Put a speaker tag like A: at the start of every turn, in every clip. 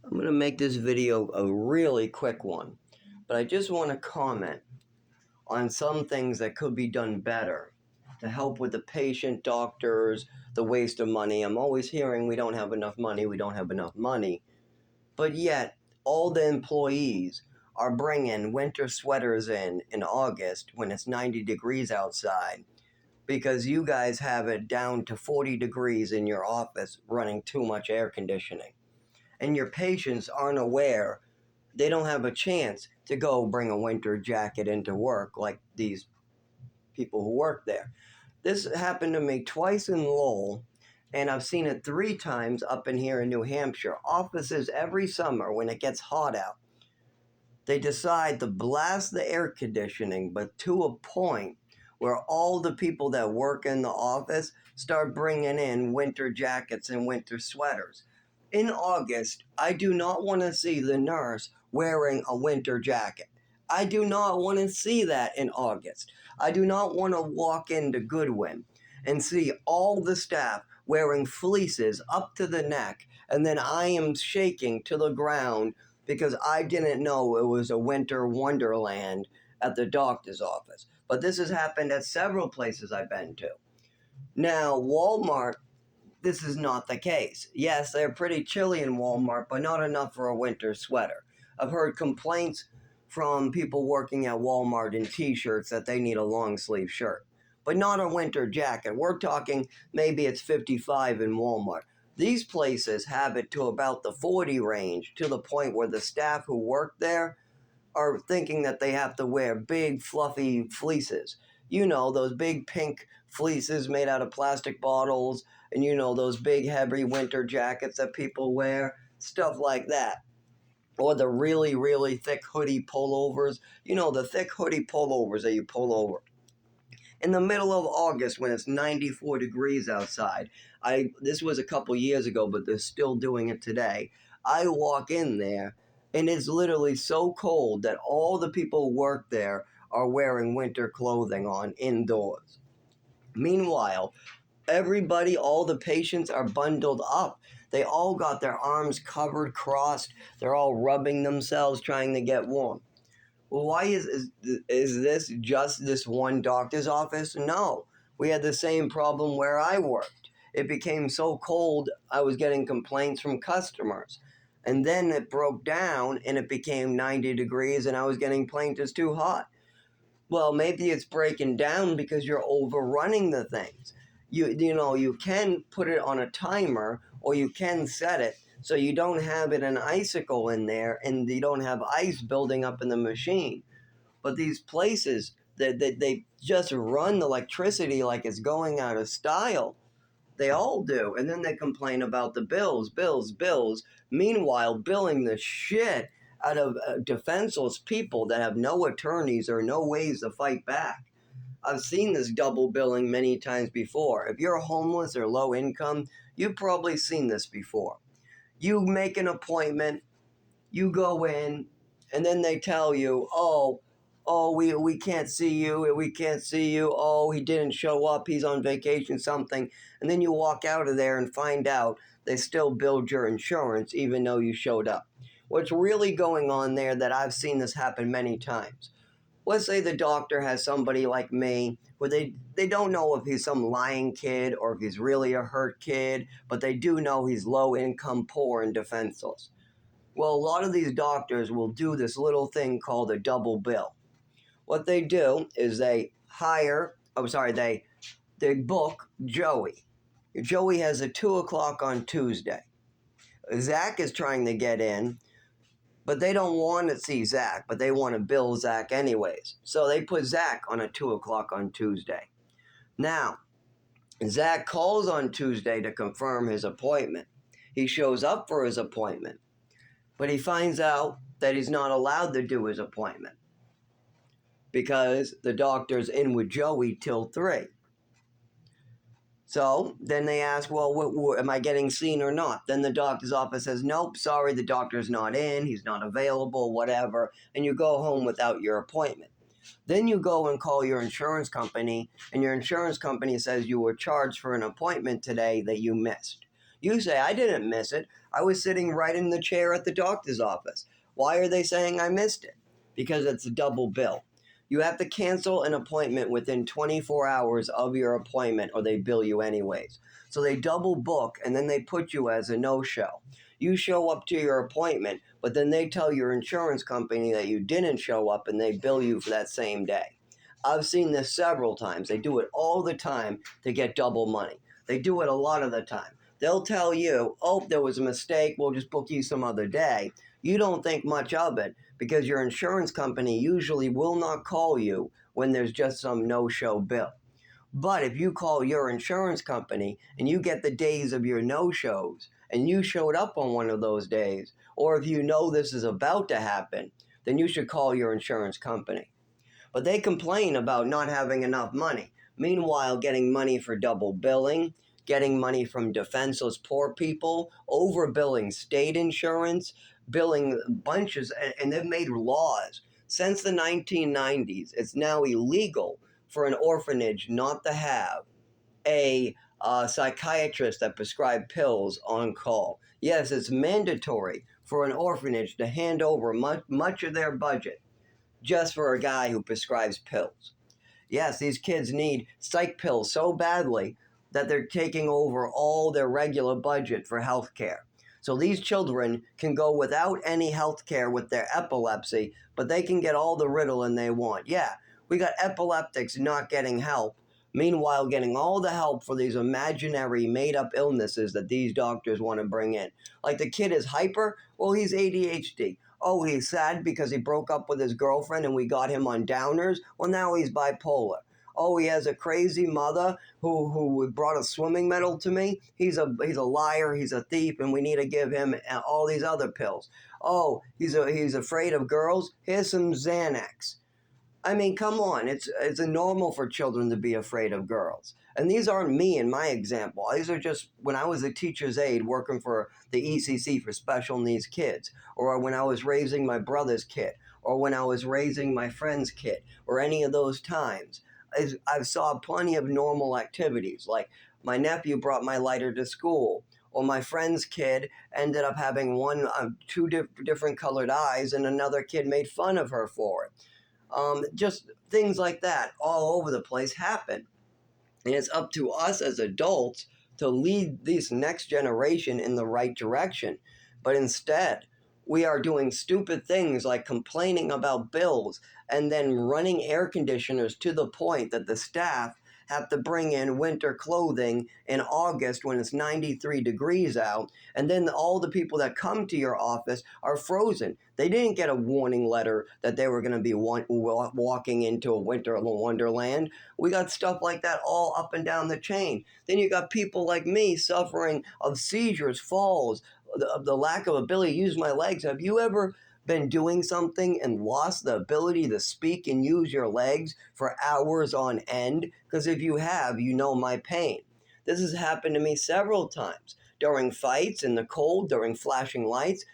A: I'm going to make this video a really quick one, but I just want to comment on some things that could be done better to help with the patient, doctors, the waste of money. I'm always hearing we don't have enough money, but yet all the employees are bringing winter sweaters in August when it's 90 degrees outside because you guys have it down to 40 degrees in your office running too much air conditioning. And your patients aren't aware, they don't have a chance to go bring a winter jacket into work like these people who work there. This happened to me twice in Lowell, and I've seen it 3 times up in here in New Hampshire. Offices every summer when it gets hot out, they decide to blast the air conditioning, but to a point where all the people that work in the office start bringing in winter jackets and winter sweaters. In August, I do not want to see the nurse wearing a winter jacket. I do not want to see that in August. I do not want to walk into Goodwin and see all the staff wearing fleeces up to the neck, and then I am shaking to the ground because I didn't know it was a winter wonderland at the doctor's office. But this has happened at several places I've been to. Now, Walmart, this is not the case. Yes, they're pretty chilly in Walmart, but not enough for a winter sweater. I've heard complaints from people working at Walmart in t-shirts that they need a long sleeve shirt, but not a winter jacket. We're talking maybe it's 55 in Walmart. These places have it to about the 40 range, to the point where the staff who work there are thinking that they have to wear big fluffy fleeces. You know, those big pink fleeces made out of plastic bottles, and you know, those big heavy winter jackets that people wear, stuff like that. Or the really, really thick hoodie pullovers. You know, the thick hoodie pullovers that you pull over. In the middle of August when it's 94 degrees outside, this was a couple years ago, but they're still doing it today. I walk in there, and it's literally so cold that all the people who work there are wearing winter clothing on indoors. Meanwhile, everybody, all the patients are bundled up. They all got their arms covered, crossed. They're all rubbing themselves, trying to get warm. Well, why is this just this one doctor's office? No, we had the same problem where I worked. It became so cold, I was getting complaints from customers. And then it broke down and it became 90 degrees and I was getting complaints it's too hot. Well, maybe it's breaking down because you're overrunning the things. You can put it on a timer or you can set it so you don't have it an icicle in there and you don't have ice building up in the machine. But these places, they just run the electricity like it's going out of style. They all do. And then they complain about the bills. Meanwhile, billing the shit out of defenseless people that have no attorneys or no ways to fight back. I've seen this double billing many times before. If you're homeless or low income, you've probably seen this before. You make an appointment, you go in, and then they tell you, we can't see you, oh, he didn't show up, he's on vacation, something. And then you walk out of there and find out they still billed your insurance even though you showed up. What's really going on there that I've seen this happen many times? Let's say the doctor has somebody like me where they don't know if he's some lying kid or if he's really a hurt kid, but they do know he's low income, poor, and defenseless. Well, a lot of these doctors will do this little thing called a double bill. What they do is they book Joey. Joey has a 2 o'clock on Tuesday. Zach is trying to get in, but they don't want to see Zach, but they want to bill Zach anyways. So they put Zach on a 2 o'clock on Tuesday. Now, Zach calls on Tuesday to confirm his appointment. He shows up for his appointment, but he finds out that he's not allowed to do his appointment because the doctor's in with Joey till 3. So then they ask, well, am I getting seen or not? Then the doctor's office says, nope, sorry, the doctor's not in, he's not available, whatever, and you go home without your appointment. Then you go and call your insurance company, and your insurance company says you were charged for an appointment today that you missed. You say, I didn't miss it. I was sitting right in the chair at the doctor's office. Why are they saying I missed it? Because it's a double bill. You have to cancel an appointment within 24 hours of your appointment or they bill you anyways. So they double book and then they put you as a no-show. You show up to your appointment, but then they tell your insurance company that you didn't show up and they bill you for that same day. I've seen this several times. They do it all the time to get double money. They do it a lot of the time. They'll tell you, oh, there was a mistake, we'll just book you some other day. You don't think much of it because your insurance company usually will not call you when there's just some no-show bill. But if you call your insurance company and you get the days of your no-shows and you showed up on one of those days, or if you know this is about to happen, then you should call your insurance company. But they complain about not having enough money. Meanwhile, getting money for double billing, getting money from defenseless poor people, overbilling state insurance, billing bunches, and they've made laws. Since the 1990s, it's now illegal for an orphanage not to have a psychiatrist that prescribes pills on call. Yes, it's mandatory for an orphanage to hand over much of their budget just for a guy who prescribes pills. Yes, these kids need psych pills so badly that they're taking over all their regular budget for health care. So these children can go without any health care with their epilepsy, but they can get all the Ritalin they want. Yeah, we got epileptics not getting help, meanwhile getting all the help for these imaginary made-up illnesses that these doctors want to bring in. Like the kid is hyper, well, he's ADHD. Oh, he's sad because he broke up with his girlfriend and we got him on downers. Well, now he's bipolar. Oh, he has a crazy mother who brought a swimming medal to me. He's a liar. He's a thief, and we need to give him all these other pills. Oh, he's afraid of girls. Here's some Xanax. I mean, come on. It's normal for children to be afraid of girls. And these aren't me in my example. These are just when I was a teacher's aide working for the ECC for special needs kids, or when I was raising my brother's kid, or when I was raising my friend's kid, or any of those times. I saw plenty of normal activities, like my nephew brought my lighter to school, or my friend's kid ended up having two different colored eyes, and another kid made fun of her for it. Just things like that all over the place happen. And it's up to us as adults to lead this next generation in the right direction. But instead, we are doing stupid things like complaining about bills and then running air conditioners to the point that the staff have to bring in winter clothing in August when it's 93 degrees out, and then all the people that come to your office are frozen. They didn't get a warning letter that they were going to be walking into a winter wonderland. We got stuff like that all up and down the chain. Then you got people like me suffering of seizures, falls, the lack of ability to use my legs. Have you ever been doing something and lost the ability to speak and use your legs for hours on end? Because if you have, you know my pain. This has happened to me several times during fights, in the cold, during flashing lights.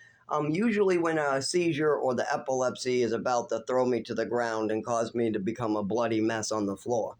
A: Usually when a seizure or the epilepsy is about to throw me to the ground and cause me to become a bloody mess on the floor.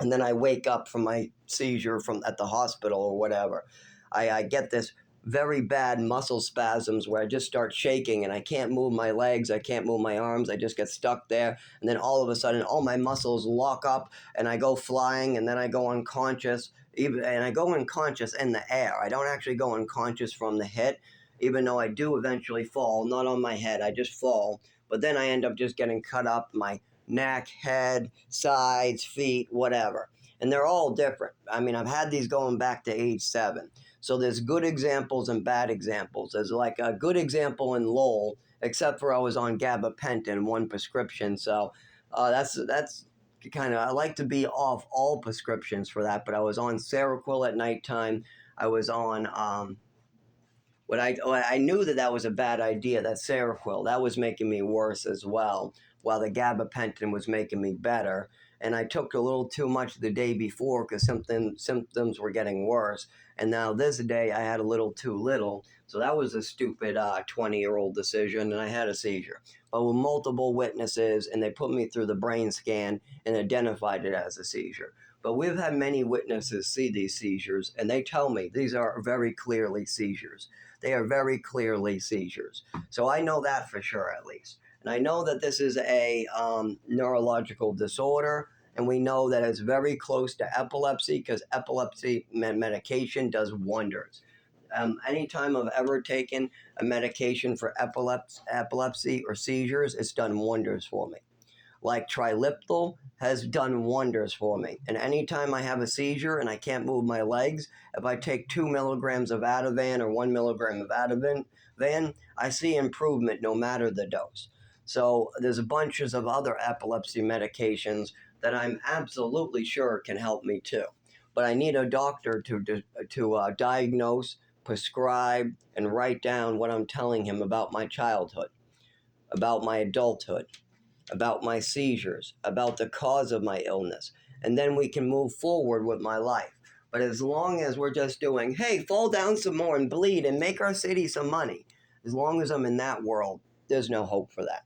A: And then I wake up from my seizure at the hospital or whatever. I get this very bad muscle spasms where I just start shaking and I can't move my legs, I can't move my arms, I just get stuck there. And then all of a sudden, all my muscles lock up and I go flying, and then I go unconscious. And I go unconscious in the air. I don't actually go unconscious from the hit, even though I do eventually fall, not on my head, I just fall. But then I end up just getting cut up, my neck, head, sides, feet, whatever. And they're all different. I mean, I've had these going back to age 7. So there's good examples and bad examples. There's like a good example in Lowell, except for I was on gabapentin, one prescription. So that's kind of, I like to be off all prescriptions for that. But I was on Seroquel at nighttime. I was on I knew that was a bad idea. That Seroquel, that was making me worse as well, while the gabapentin was making me better. And I took a little too much the day before because symptoms were getting worse. And now this day I had a little too little. So that was a stupid 20-year-old decision, and I had a seizure. But with multiple witnesses, and they put me through the brain scan and identified it as a seizure. But we've had many witnesses see these seizures, and they tell me these are very clearly seizures. They are very clearly seizures. So I know that for sure, at least. And I know that this is a neurological disorder, and we know that it's very close to epilepsy because epilepsy medication does wonders. Anytime I've ever taken a medication for epilepsy or seizures, it's done wonders for me. Like Triliptal has done wonders for me. And anytime I have a seizure and I can't move my legs, if I take 2 milligrams of Ativan or 1 milligram of Ativan, I see improvement no matter the dose. So there's bunches of other epilepsy medications that I'm absolutely sure can help me too. But I need a doctor to diagnose, prescribe, and write down what I'm telling him about my childhood, about my adulthood, about my seizures, about the cause of my illness, and then we can move forward with my life. But as long as we're just doing, hey, fall down some more and bleed and make our city some money, as long as I'm in that world, there's no hope for that.